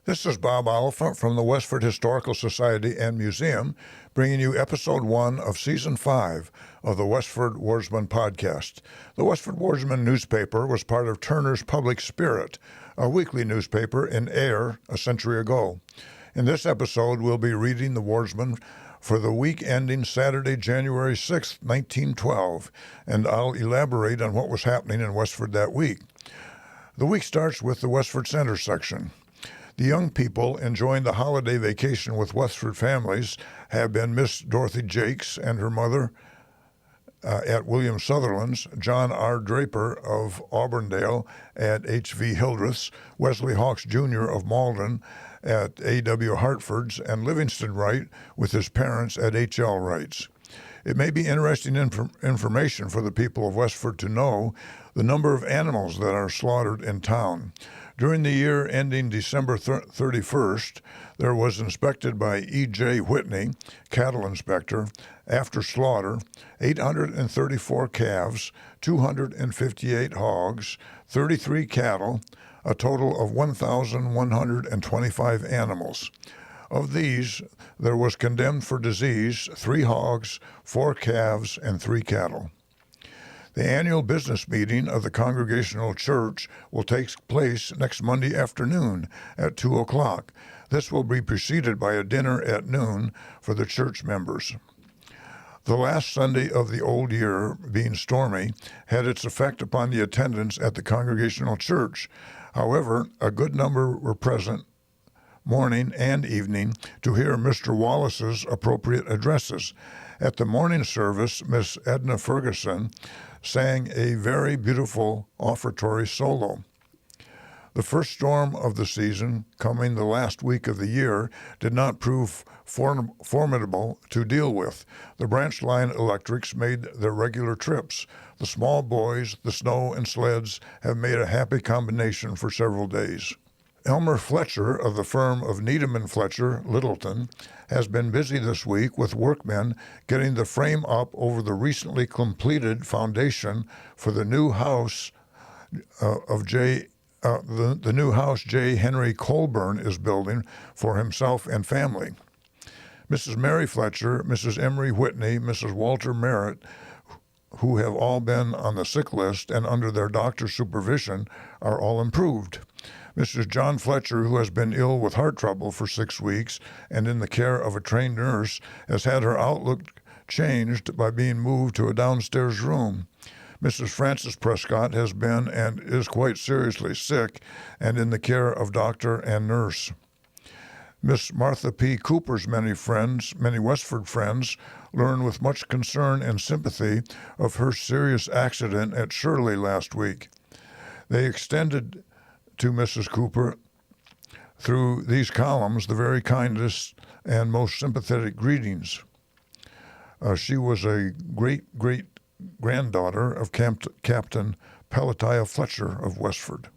This is Bob Oliphant from the Westford Historical Society and Museum, bringing you Episode 1 of Season 5 of the Westford Wardsman podcast. The Westford Wardsman newspaper was part of Turner's Public Spirit, a weekly newspaper in Ayer a century ago. In this episode, we'll be reading the Wardsman for the week ending Saturday, January 6, 1912, and I'll elaborate on what was happening in Westford that week. The week starts with the Westford Center section. The young people enjoying the holiday vacation with Westford families have been Miss Dorothy Jakes and her mother at William Sutherland's, John R. Draper of Auburndale at H.V. Hildreth's, Wesley Hawks Jr. of Malden at A.W. Hartford's, and Livingston Wright with his parents at H.L. Wright's. It may be interesting information for the people of Westford to know the number of animals that are slaughtered in town. During the year ending December 31st, there was inspected by E.J. Whitney, cattle inspector, after slaughter, 834 calves, 258 hogs, 33 cattle, a total of 1,125 animals. Of these, there was condemned for disease 3 hogs, 4 calves, and 3 cattle. The annual business meeting of the Congregational Church will take place next Monday afternoon at 2 o'clock. This will be preceded by a dinner at noon for the church members. The last Sunday of the old year, being stormy, had its effect upon the attendance at the Congregational Church. However, a good number were present morning and evening to hear Mr. Wallace's appropriate addresses. At the morning service, Miss Edna Ferguson sang a very beautiful offertory solo. The first storm of the season, coming the last week of the year, did not prove formidable to deal with. The branch line electrics made their regular trips. The small boys, the snow, and sleds have made a happy combination for several days. Elmer Fletcher of the firm of Needham and Fletcher, Littleton, has been busy this week with workmen getting the frame up over the recently completed foundation for the new house the new house J. Henry Colburn is building for himself and family. Mrs. Mary Fletcher, Mrs. Emery Whitney, Mrs. Walter Merritt, who have all been on the sick list and under their doctor's supervision, are all improved. Mrs. John Fletcher, who has been ill with heart trouble for 6 weeks and in the care of a trained nurse, has had her outlook changed by being moved to a downstairs room. Mrs. Frances Prescott has been and is quite seriously sick and in the care of doctor and nurse. Miss Martha P. Cooper's many Westford friends, learn with much concern and sympathy of her serious accident at Shirley last week. They extended to Mrs. Cooper through these columns the very kindest and most sympathetic greetings. She was a great-great-granddaughter of Captain Pelatiah Fletcher of Westford.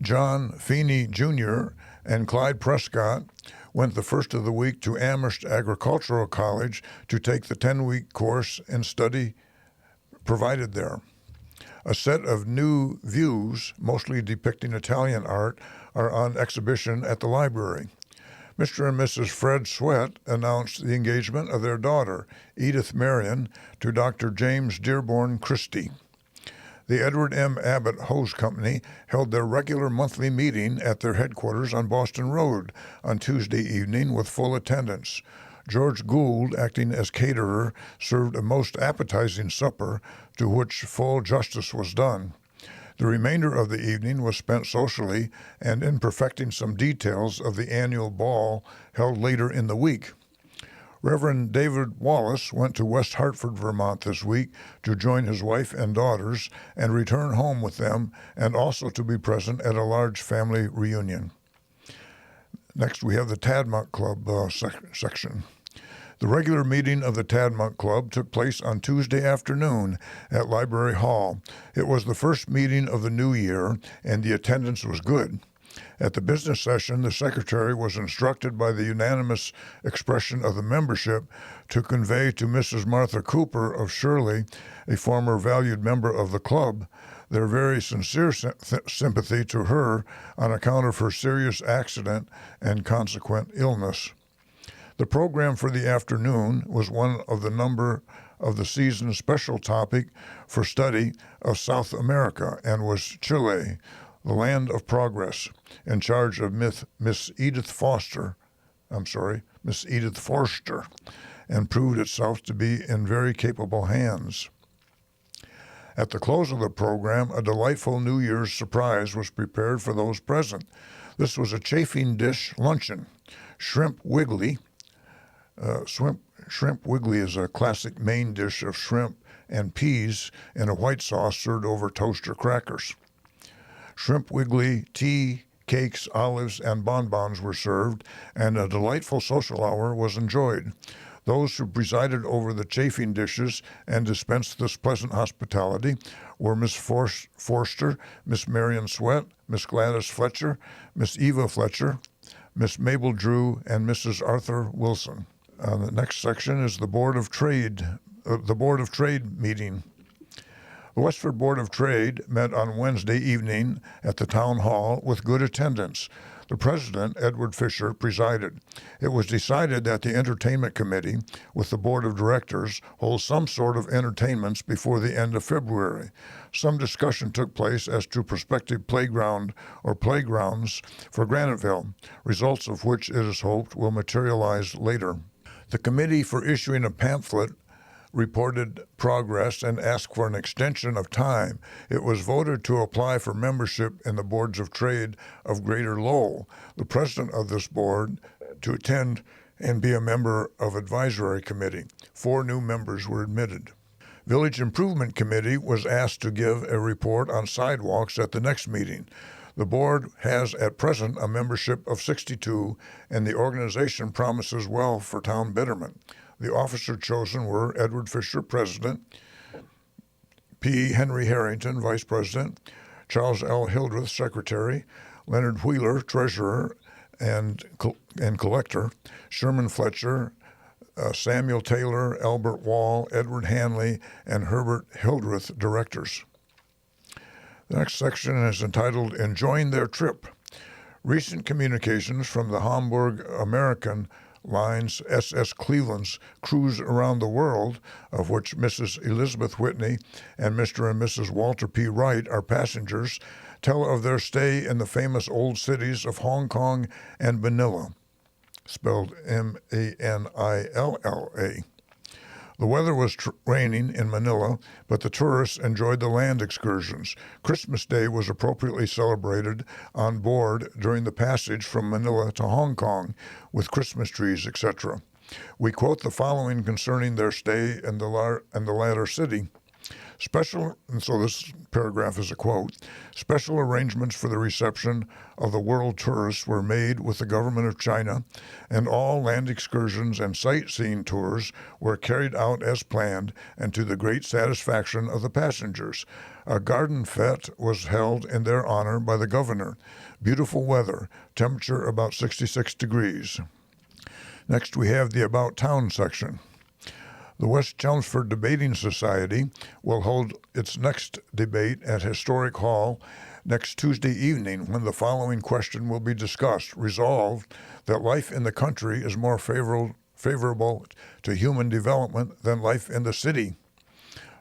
John Feeney Jr. and Clyde Prescott went the first of the week to Amherst Agricultural College to take the 10-week course in study provided there. A set of new views, mostly depicting Italian art, are on exhibition at the library. Mr. and Mrs. Fred Sweat announced the engagement of their daughter, Edith Marion, to Dr. James Dearborn Christie. The Edward M. Abbott Hose Company held their regular monthly meeting at their headquarters on Boston Road on Tuesday evening with full attendance. George Gould, acting as caterer, served a most appetizing supper to which full justice was done. The remainder of the evening was spent socially and in perfecting some details of the annual ball held later in the week. Reverend David Wallace went to West Hartford, Vermont this week to join his wife and daughters and return home with them, and also to be present at a large family reunion. Next, we have the Tadmont Club section. The regular meeting of the Tadmont Club took place on Tuesday afternoon at Library Hall. It was the first meeting of the new year, and the attendance was good. At the business session, the secretary was instructed by the unanimous expression of the membership to convey to Mrs. Martha Cooper of Shirley, a former valued member of the club, their very sincere sympathy to her on account of her serious accident and consequent illness. The program for the afternoon was one of the number of the season's special topic for study of South America and was Chile, the land of progress, in charge of Miss Edith Forster, and proved itself to be in very capable hands. At the close of the program, a delightful New Year's surprise was prepared for those present. This was a chafing dish luncheon. Shrimp wiggly. Shrimp wiggly is a classic main dish of shrimp and peas in a white sauce served over toaster crackers. Shrimp wiggly, tea, cakes, olives, and bonbons were served, and a delightful social hour was enjoyed. Those who presided over the chafing dishes and dispensed this pleasant hospitality were Miss Forster, Miss Marion Sweat, Miss Gladys Fletcher, Miss Eva Fletcher, Miss Mabel Drew, and Mrs. Arthur Wilson. The next section is the Board of Trade meeting. The Westford Board of Trade met on Wednesday evening at the Town Hall with good attendance. The president, Edward Fisher, presided. It was decided that the Entertainment Committee, with the Board of Directors, hold some sort of entertainments before the end of February. Some discussion took place as to prospective playground or playgrounds for Graniteville, results of which it is hoped will materialize later. The committee for issuing a pamphlet reported progress and asked for an extension of time. It was voted to apply for membership in the Boards of Trade of Greater Lowell, the president of this board, to attend and be a member of advisory committee. 4 new members were admitted. Village Improvement Committee was asked to give a report on sidewalks at the next meeting. The board has at present a membership of 62, and the organization promises well for town betterment. The officers chosen were Edward Fisher, President, P. Henry Harrington, Vice President, Charles L. Hildreth, Secretary, Leonard Wheeler, Treasurer and Collector, Sherman Fletcher, Samuel Taylor, Albert Wall, Edward Hanley, and Herbert Hildreth, Directors. The next section is entitled Enjoying Their Trip. Recent communications from the Hamburg American Lines SS Cleveland's cruise around the world, of which Mrs. Elizabeth Whitney and Mr. and Mrs. Walter P. Wright are passengers, tell of their stay in the famous old cities of Hong Kong and Manila, spelled Manilla. The weather was raining in Manila, but the tourists enjoyed the land excursions. Christmas Day was appropriately celebrated on board during the passage from Manila to Hong Kong with Christmas trees, etc. We quote the following concerning their stay in the latter city. And so this paragraph is a quote, special arrangements for the reception of the world tourists were made with the government of China, and all land excursions and sightseeing tours were carried out as planned and to the great satisfaction of the passengers. A garden fete was held in their honor by the governor. Beautiful weather, temperature about 66 degrees. Next we have the About Town section. The West Chelmsford Debating Society will hold its next debate at Historic Hall next Tuesday evening, when the following question will be discussed. Resolved that life in the country is more favorable to human development than life in the city.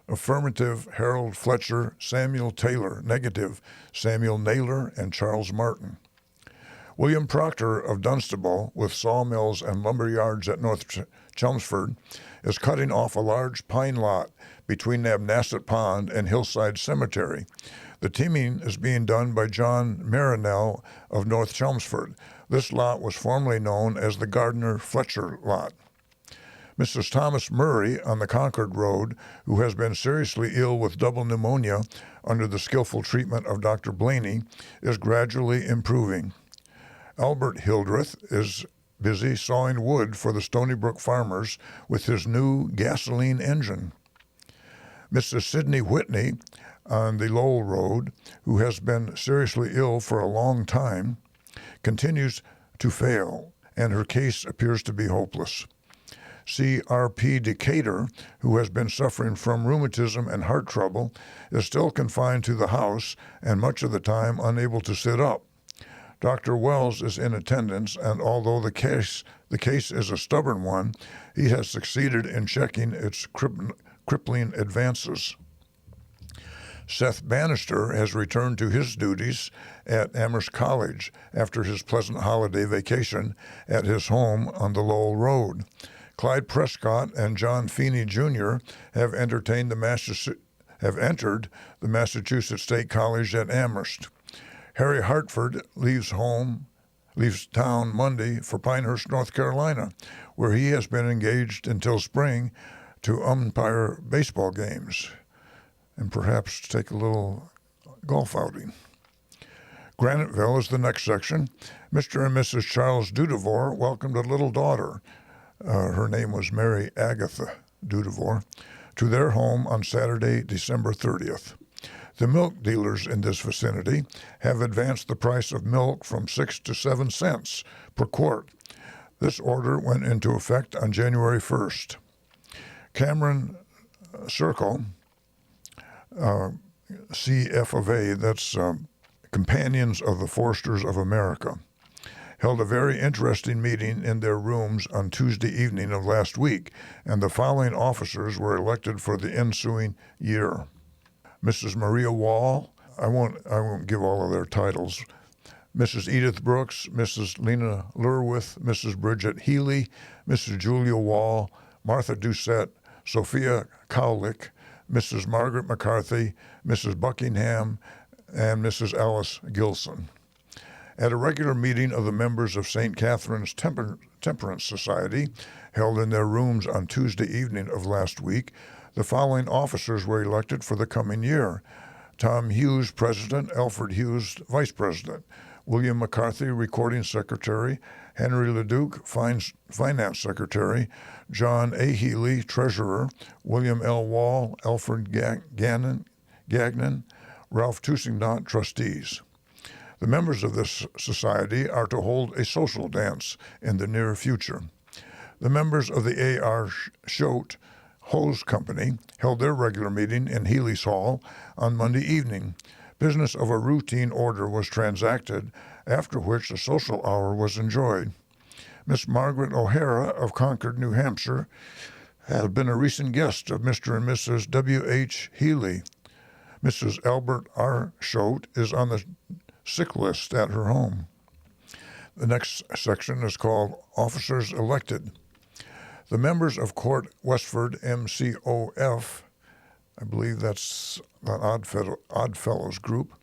Affirmative, Harold Fletcher, Samuel Taylor. Negative, Samuel Naylor and Charles Martin. William Proctor of Dunstable, with sawmills and lumber yards at North Chelmsford, is cutting off a large pine lot between Nabnasset Pond and Hillside Cemetery. The teaming is being done by John Marinell of North Chelmsford. This lot was formerly known as the Gardner-Fletcher lot. Mrs. Thomas Murray on the Concord Road, who has been seriously ill with double pneumonia under the skillful treatment of Dr. Blaney, is gradually improving. Albert Hildreth is busy sawing wood for the Stony Brook farmers with his new gasoline engine. Mrs. Sidney Whitney on the Lowell Road, who has been seriously ill for a long time, continues to fail, and her case appears to be hopeless. C.R.P. Decatur, who has been suffering from rheumatism and heart trouble, is still confined to the house and much of the time unable to sit up. Dr. Wells is in attendance, and although the case is a stubborn one, he has succeeded in checking its crippling advances. Seth Bannister has returned to his duties at Amherst College after his pleasant holiday vacation at his home on the Lowell Road. Clyde Prescott and John Feeney Jr. have entered the Massachusetts State College at Amherst. Harry Hartford leaves town Monday for Pinehurst, North Carolina, where he has been engaged until spring to umpire baseball games and perhaps take a little golf outing. Graniteville is the next section. Mr. and Mrs. Charles Dudevore welcomed a little daughter, her name was Mary Agatha Dudevore, to their home on Saturday, December 30th. The milk dealers in this vicinity have advanced the price of milk from 6 to 7 cents per quart. This order went into effect on January 1st. Cameron Circle, CF of A, that's Companions of the Foresters of America, held a very interesting meeting in their rooms on Tuesday evening of last week, and the following officers were elected for the ensuing year. Mrs. Maria Wall, I won't give all of their titles, Mrs. Edith Brooks, Mrs. Lena Lurwith, Mrs. Bridget Healy, Mrs. Julia Wall, Martha Doucette, Sophia Cowlick, Mrs. Margaret McCarthy, Mrs. Buckingham, and Mrs. Alice Gilson. At a regular meeting of the members of St. Catherine's Temperance Society, held in their rooms on Tuesday evening of last week, the following officers were elected for the coming year: Tom Hughes, President; Alfred Hughes, Vice President; William McCarthy, Recording Secretary; Henry LeDuc, Finance Secretary; John A. Healy, Treasurer; William L. Wall, Alfred Gagnon, Ralph Tussingnot, Trustees. The members of this society are to hold a social dance in the near future. The members of the A.R. Schote Hose Company held their regular meeting in Healy's Hall on Monday evening. Business of a routine order was transacted, after which a social hour was enjoyed. Miss Margaret O'Hara of Concord, New Hampshire, had been a recent guest of Mr. and Mrs. W.H. Healy. Mrs. Albert R. Schote is on the sick list at her home. The next section is called Officers Elected. The members of Court Westford MCOF, I believe that's an Odd Fellows group,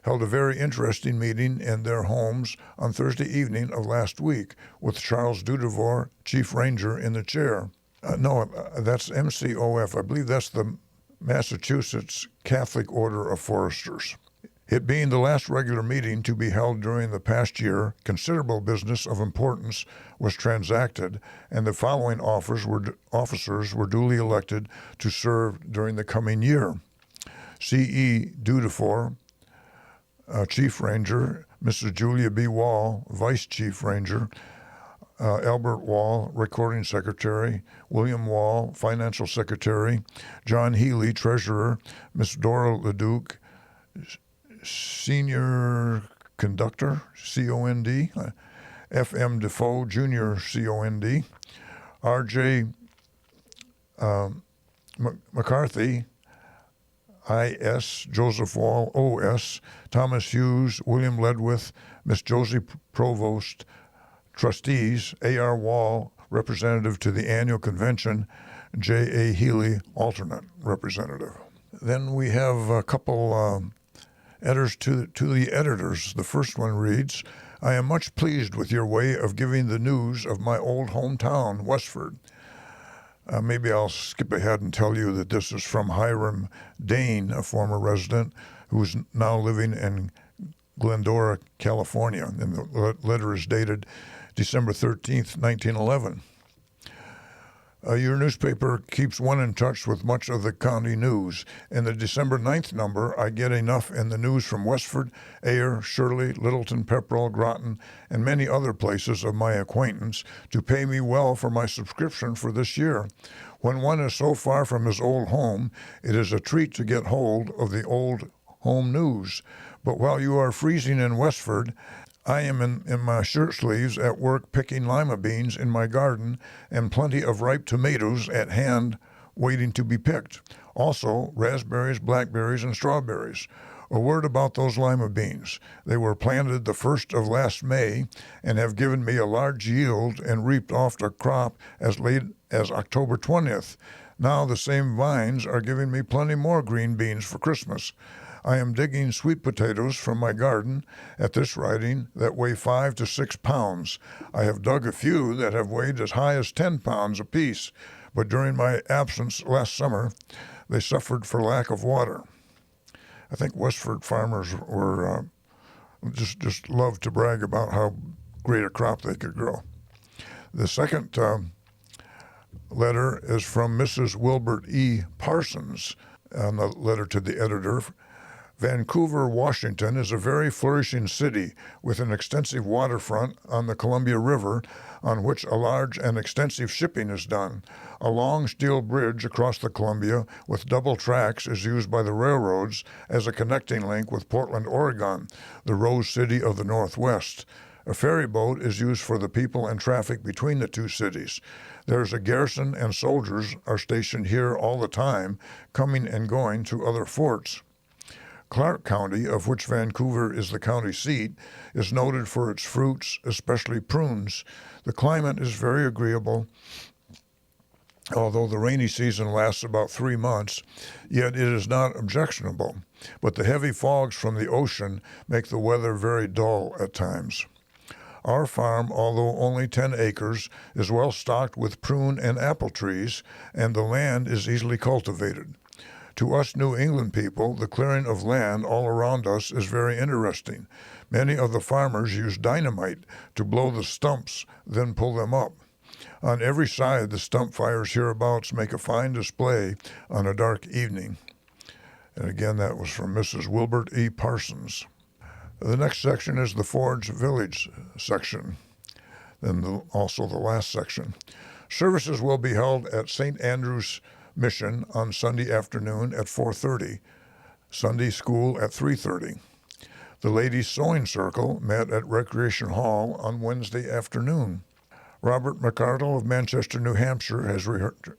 held a very interesting meeting in their homes on Thursday evening of last week, with Charles Dudevore, Chief Ranger, in the chair. That's MCOF. I believe that's the Massachusetts Catholic Order of Foresters. It being the last regular meeting to be held during the past year, considerable business of importance was transacted, and the following officers were duly elected to serve during the coming year: C.E. Dudevore, Chief Ranger; Mrs. Julia B. Wall, Vice Chief Ranger; Albert Wall, Recording Secretary; William Wall, Financial Secretary; John Healy, Treasurer; Miss Dora LeDuc, Senior Conductor, COND; F.M. Defoe, Junior COND; R.J. McCarthy, I.S., Joseph Wall, O.S., Thomas Hughes, William Ledwith, Miss Josie Provost, Trustees; A.R. Wall, Representative to the Annual Convention; J.A. Healy, Alternate Representative. Then we have a couple editors to the editors. The first one reads, "I am much pleased with your way of giving the news of my old hometown, Westford." Maybe I'll skip ahead and tell you that this is from Hiram Dane, a former resident who's now living in Glendora, California, and the letter is dated December 13th, 1911. Your newspaper keeps one in touch with much of the county news. In the December 9th number, I get enough in the news from Westford, Ayer, Shirley, Littleton, Pepperell, Groton, and many other places of my acquaintance to pay me well for my subscription for this year. When one is so far from his old home, it is a treat to get hold of the old home news. But while you are freezing in Westford, I am in my shirt sleeves at work picking lima beans in my garden and plenty of ripe tomatoes at hand waiting to be picked. Also, raspberries, blackberries, and strawberries. A word about those lima beans. They were planted the 1st of last May and have given me a large yield and reaped off the crop as late as October 20th. Now the same vines are giving me plenty more green beans for Christmas. I am digging sweet potatoes from my garden at this writing that weigh 5 to 6 pounds. I have dug a few that have weighed as high as 10 pounds apiece, but during my absence last summer, they suffered for lack of water. I think Westford farmers were just loved to brag about how great a crop they could grow. The second letter is from Mrs. Wilbert E. Parsons, a letter to the editor. Vancouver, Washington is a very flourishing city with an extensive waterfront on the Columbia River on which a large and extensive shipping is done. A long steel bridge across the Columbia with double tracks is used by the railroads as a connecting link with Portland, Oregon, the Rose City of the Northwest. A ferry boat is used for the people and traffic between the two cities. There's a garrison and soldiers are stationed here all the time, coming and going to other forts. Clark County, of which Vancouver is the county seat, is noted for its fruits, especially prunes. The climate is very agreeable. Although the rainy season lasts about 3 months, yet it is not objectionable. But the heavy fogs from the ocean make the weather very dull at times. Our farm, although only 10 acres, is well stocked with prune and apple trees, and the land is easily cultivated. To us New England people, the clearing of land all around us is very interesting. Many of the farmers use dynamite to blow the stumps, then pull them up. On every side, the stump fires hereabouts make a fine display on a dark evening. And again, that was from Mrs. Wilbert E. Parsons. The next section is the Forge Village section, then also the last section. Services will be held at St. Andrew's Mission on Sunday afternoon at 4:30, Sunday school at 3:30. The Ladies' Sewing Circle met at Recreation Hall on Wednesday afternoon. Robert McArdle of Manchester, New Hampshire has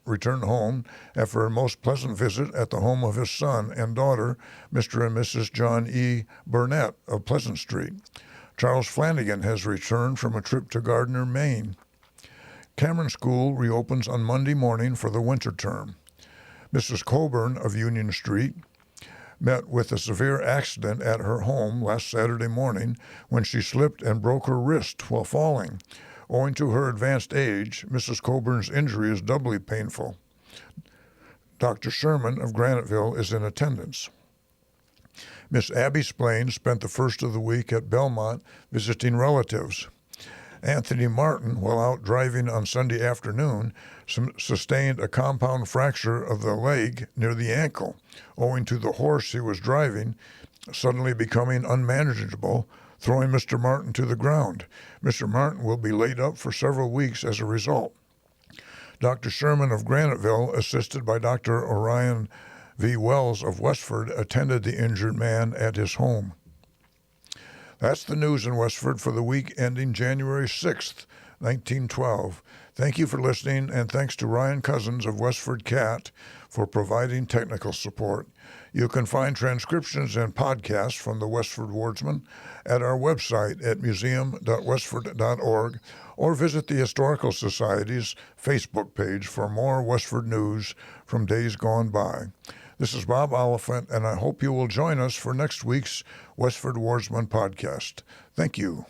returned home after a most pleasant visit at the home of his son and daughter, Mr. and Mrs. John E. Burnett of Pleasant Street. Charles Flanagan has returned from a trip to Gardner, Maine. Cameron School reopens on Monday morning for the winter term. Mrs. Coburn of Union Street met with a severe accident at her home last Saturday morning when she slipped and broke her wrist while falling. Owing to her advanced age, Mrs. Coburn's injury is doubly painful. Dr. Sherman of Graniteville is in attendance. Miss Abby Splain spent the first of the week at Belmont visiting relatives. Anthony Martin, while out driving on Sunday afternoon, sustained a compound fracture of the leg near the ankle, owing to the horse he was driving suddenly becoming unmanageable, throwing Mr. Martin to the ground. Mr. Martin will be laid up for several weeks as a result. Dr. Sherman of Graniteville, assisted by Dr. Orion V. Wells of Westford, attended the injured man at his home. That's the news in Westford for the week ending January 6th, 1912. Thank you for listening, and thanks to Ryan Cousins of WestfordCAT for providing technical support. You can find transcriptions and podcasts from the Westford Wardsman at our website at museum.westford.org or visit the Historical Society's Facebook page for more Westford news from days gone by. This is Bob Oliphant, and I hope you will join us for next week's Westford Wardsman podcast. Thank you.